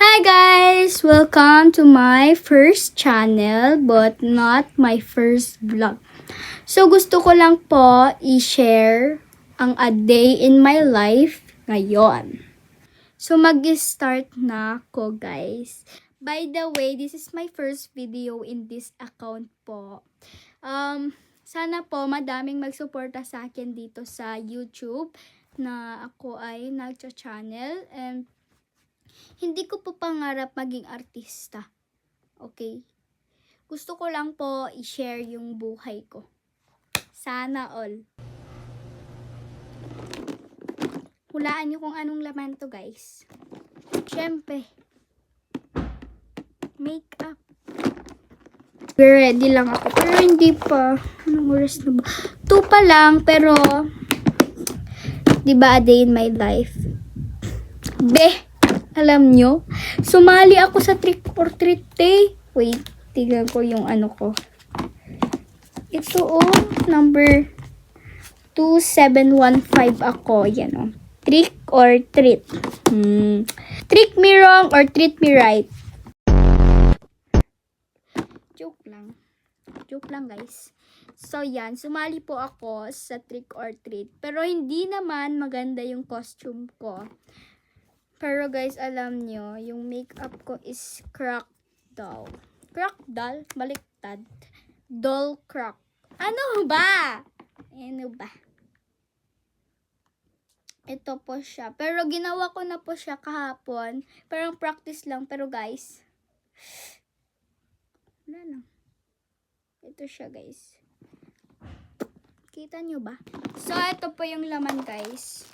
Hi guys! Welcome to my first channel but not my first vlog. So gusto ko lang po i-share ang a day in my life ngayon. So mag-start na ako guys. By the way, this is my first video in this account po. Sana po madaming magsuporta sa akin dito sa YouTube na ako ay nagcha-channel and hindi ko po pangarap maging artista. Okay? Gusto ko lang po i-share yung buhay ko. Sana all. Hulaan nyo kung anong laman to guys. Siyempre, makeup. Ready lang ako. Pero hindi pa. Anong oras na ba? 2 pa lang. Pero, diba a day in my life? Alam nyo, sumali ako sa trick or treat day. Wait, tignan ko yung ano ko. Ito number 2715 ako. Yan trick or treat. Trick me wrong or treat me right. Joke lang. Joke lang guys. So yan, sumali po ako sa trick or treat. Pero hindi naman maganda yung costume ko. Pero guys, alam nyo, yung makeup ko is crack doll. Crack doll? Baliktad. Doll crack. Ano ba? Ano ba? Ito po siya. Pero ginawa ko na po siya kahapon. Parang practice lang. Pero guys, wala lang. Ito siya guys. Kita nyo ba? So, ito po yung laman guys.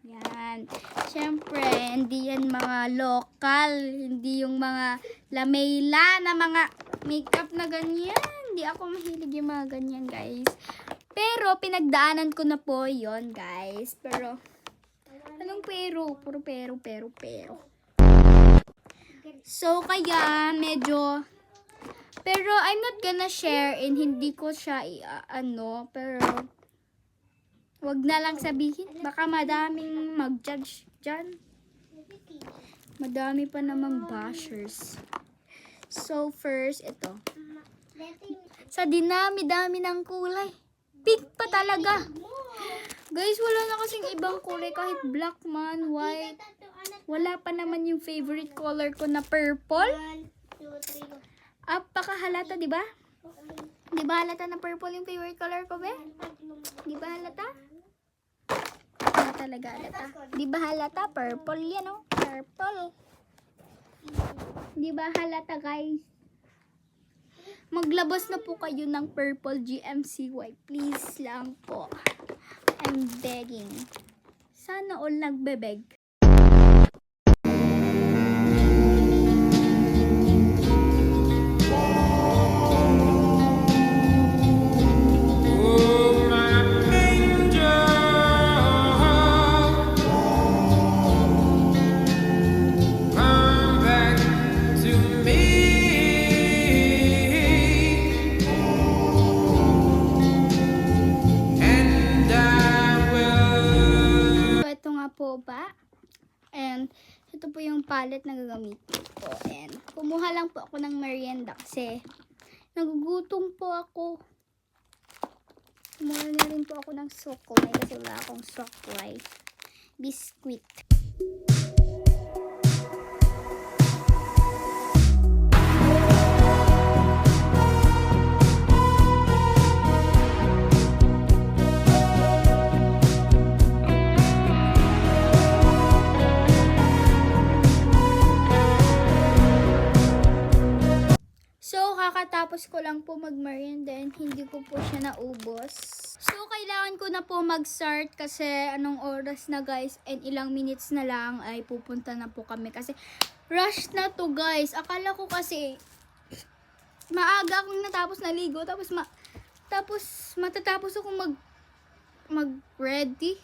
Yan. Siyempre, hindi yan mga local. Hindi yung mga lamela na mga makeup na ganyan. Hindi ako mahilig yung mga ganyan, guys. Pero, pinagdaanan ko na po yon guys. Pero, anong pero? Puro pero. So, kaya, medyo, pero, I'm not gonna share and hindi ko siya pero, wag na lang sabihin. Baka madaming mag-judge dyan. Madami pa namang bashers. So, first, ito. Sa dinami-dami ng kulay. Pink pa talaga. Guys, wala na kasing ibang kulay. Kahit black man, white. Wala pa naman yung favorite color ko na purple. Apakahalata, di ba? Di ba halata na purple yung favorite color ko, be? Di ba halata? Talaga halata. Di ba halata? Purple yan, oh. Purple. Di ba halata, guys? Maglabas na po kayo ng purple GMCY. Please lang po. I'm begging. Sana all nagbebeg. And ito po yung palette na gagamitin ko. And kumuha lang po ako ng merienda kasi nagugutom po ako. Kumuha na rin po ako ng suklay kasi wala akong suklay. Biscuit. Kakatapos ko lang po mag-merienda and hindi ko po siya naubos. So, kailangan ko na po mag-start kasi anong oras na guys and ilang minutes na lang ay pupunta na po kami kasi rush na to guys. Akala ko kasi maaga akong natapos naligo tapos matatapos ako mag-ready.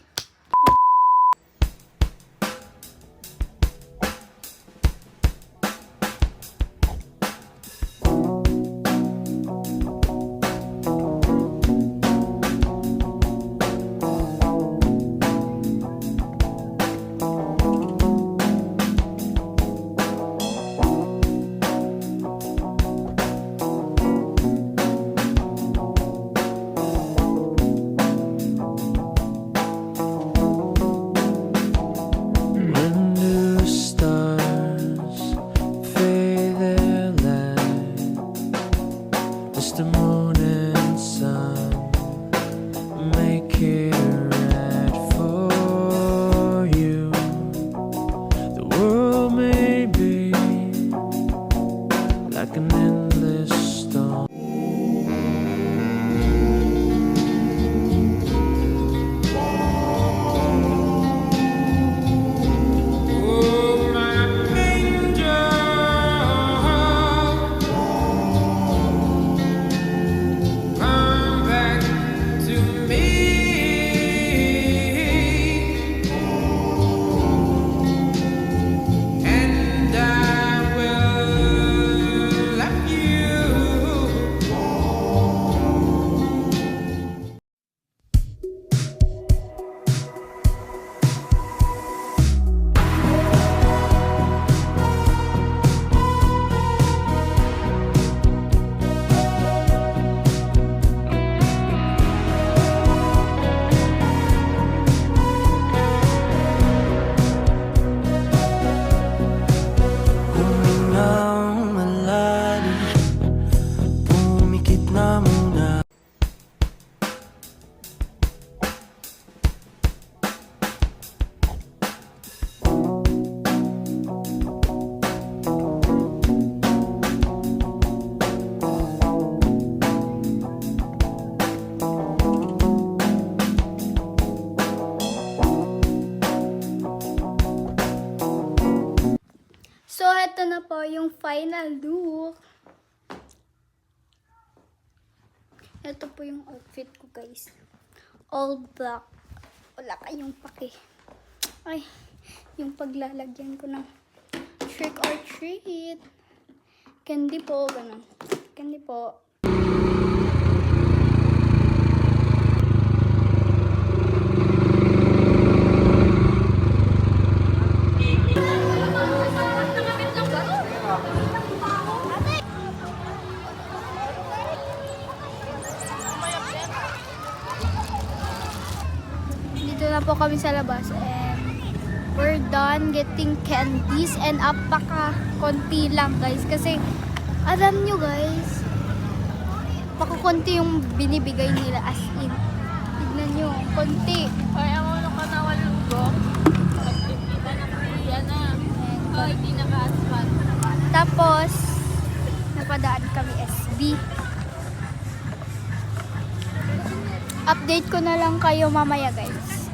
eto na po yung final look. Ito po yung outfit ko, guys. All black. Wala kayong pake. Ay, yung paglalagyan ko ng trick or treat. Candy po, ganun. Candy po. Dito na po kami sa labas and we're done getting candies and konti lang, guys, kasi alam nyo, guys, konti yung binibigay nila, as in, tignan nyo, konti. Ay, ang ulo ka na walugo. Pagkikita na kaya na. Ay, di naka-aspan. Tapos napadaan kami SB. Update ko na lang kayo mamaya, guys.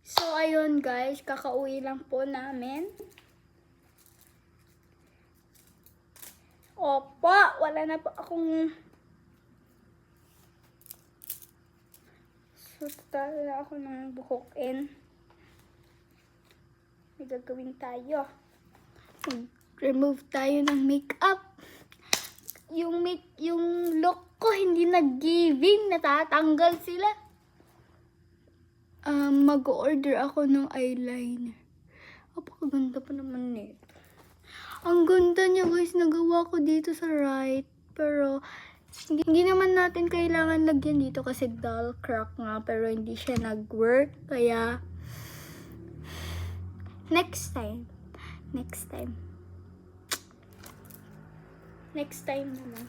So, ayun, guys. Kakauwi lang po namin. Opo, wala na po akong... So, tatalo na ako ng buhokin. May gagawin tayo. Remove tayo ng makeup. Yung look ko hindi nag-giving, natatanggal sila. Mag-order ako ng eyeliner. Apakaganda pa naman nito. Ang ganda niya, guys, nagawa ko dito sa right. Pero hindi naman natin kailangan lagyan dito kasi dull crack nga, pero hindi siya nag-work. Kaya next time naman.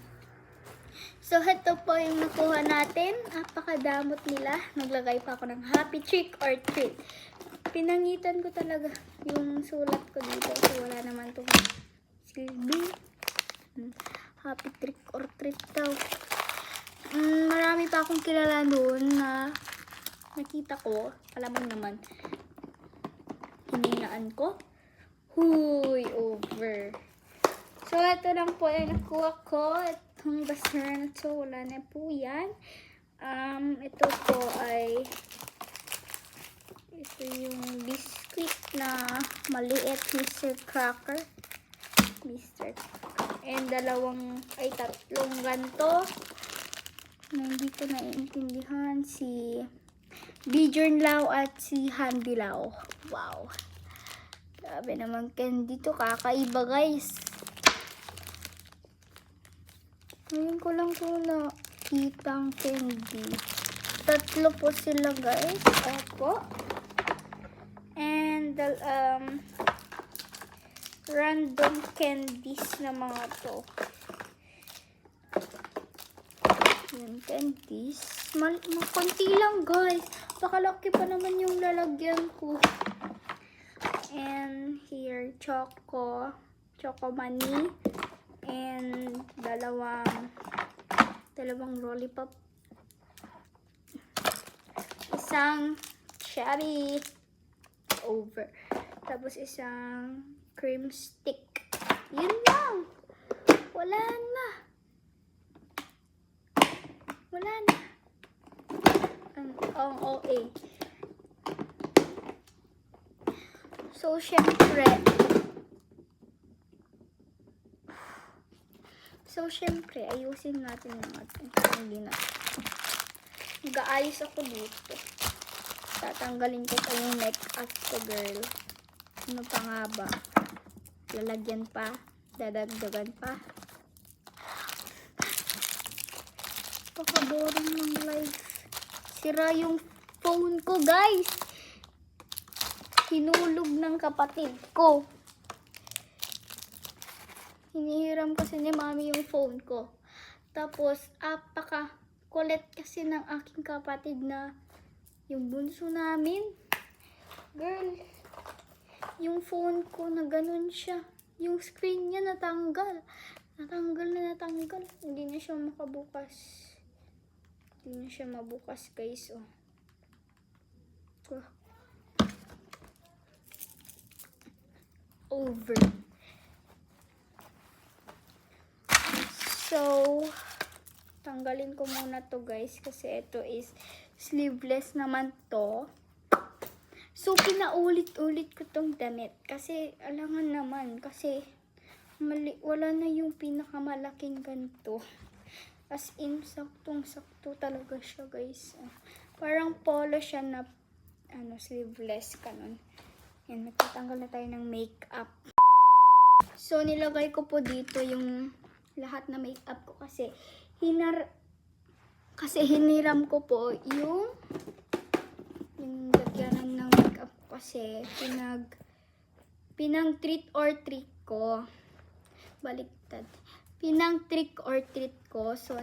So, ito po yung nakuha natin. Napakadamot nila. Naglagay pa ako ng happy trick or treat. Pinangitan ko talaga yung sulat ko dito. So, wala naman itong silbi. Happy trick or treat daw. Marami pa akong kilala doon na nakita ko. Alamang naman. Hiningaan ko. Huy, over. So, ito lang po yung nakuha ko. Itong basura na to, wala na po yan. Ito po ay ito yung biscuit na maliit, Mr. Cracker. And tatlong ganto na hindi ko naiintindihan, si Bjorn Lau at si Handy Lau. Wow. Grabe naman candy to, kakaiba, guys. Ngayon ko lang po nakita ang candy. Tatlo po sila, guys. Opo. And random candies na mga to. Yan, candies. Konti lang, guys. Pakalaki pa naman yung lalagyan ko. And here, choco mani. And dalawang lollipop. Isang cherry. Over. Tapos isang cream stick. Yun lang. Wala na. Ang OA. So, syempre, ayusin natin hindi na. Mag-aayos ako dito. Tatanggalin ko pa yung makeup ko, girl. Ano pa nga ba? Lalagyan pa. Dadagdagan pa. Paka-boring ng life. Sira yung phone ko, guys. Hinulog ng kapatid ko. Hinihiram kasi ni mami yung phone ko. Tapos, kulit kasi ng aking kapatid na yung bunso namin. Girl, yung phone ko na ganun siya. Yung screen niya natanggal. Natanggal. Hindi na siya makabukas. Hindi na siya mabukas, guys. Oh. over. So, tanggalin ko muna to guys kasi ito is sleeveless naman to. So, pinaulit-ulit ko tong damit kasi alangan naman kasi wala na yung pinakamalaking ganito. As in, saktong-sakto talaga siya guys. Parang polo siya na sleeveless kanon. Yan, nagtatanggal na tayo ng makeup. So, nilagay ko po dito yung lahat na makeup ko kasi hiniram ko po yung lagyanan ng makeup ko kasi pinang treat or trick ko. Baliktad. Pinang trick or treat ko. So,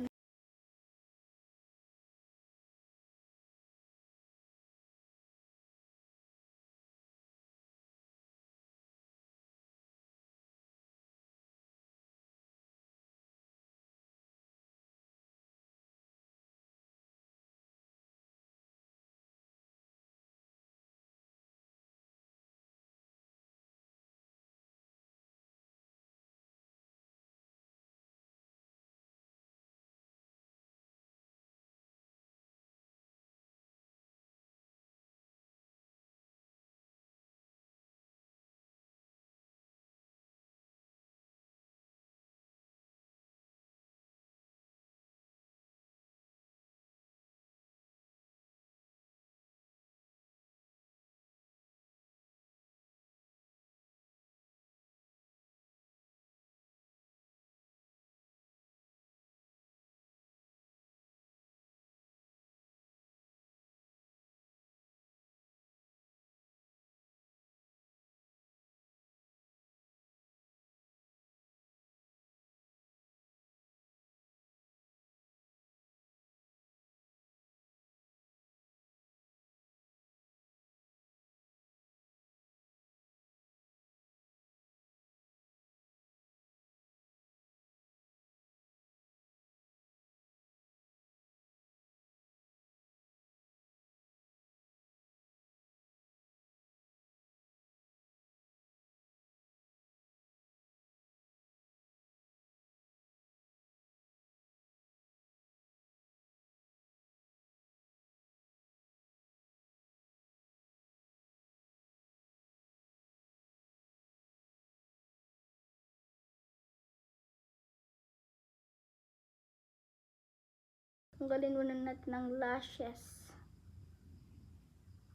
tanggalin muna natin ng lashes.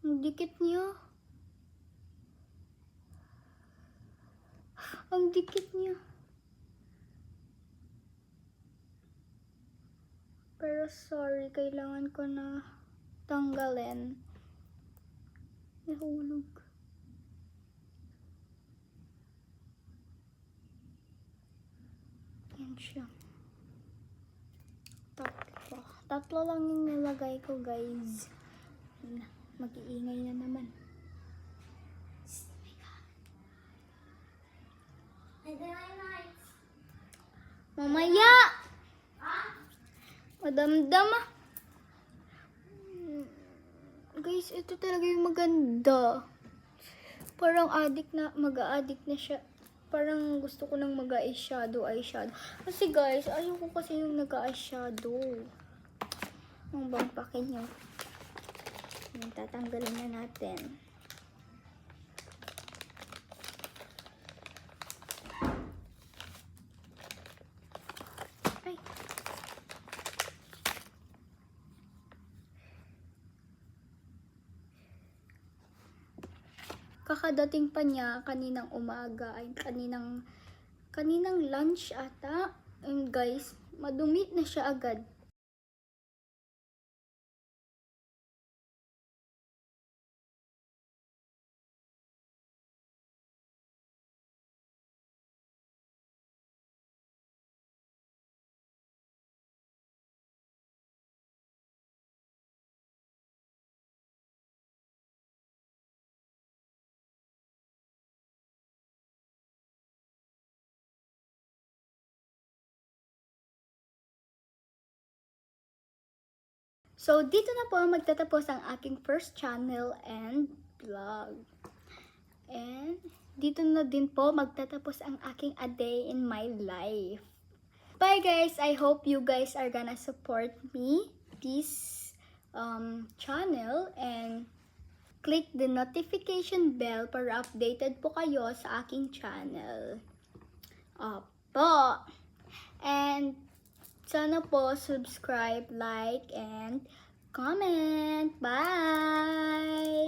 Ang dikit niya. Ang dikit niya. Pero sorry, kailangan ko na tanggalin. Nahulog. Yan siya. Tatlo lang yung nilagay ko guys. Mag-iingay na naman. Mamaya! Madamdam ah. Guys, ito talaga yung maganda. Parang mag-a-addict na siya. Parang gusto ko nang mag-eyeshadow. Kasi guys, ayoko kasi yung nag-eyeshadow. Ang bang pakin nyo. Yan, tatanggalin na natin. Ay. Kakadating pa niya kaninang umaga, ay kaninang lunch ata. And guys, madumi na siya agad. So, dito na po magtatapos ang aking first channel and vlog. And dito na din po magtatapos ang aking a day in my life. Bye guys! I hope you guys are gonna support me, this channel, and click the notification bell para updated po kayo sa aking channel. Opo! And sana po subscribe, like, and comment. Bye!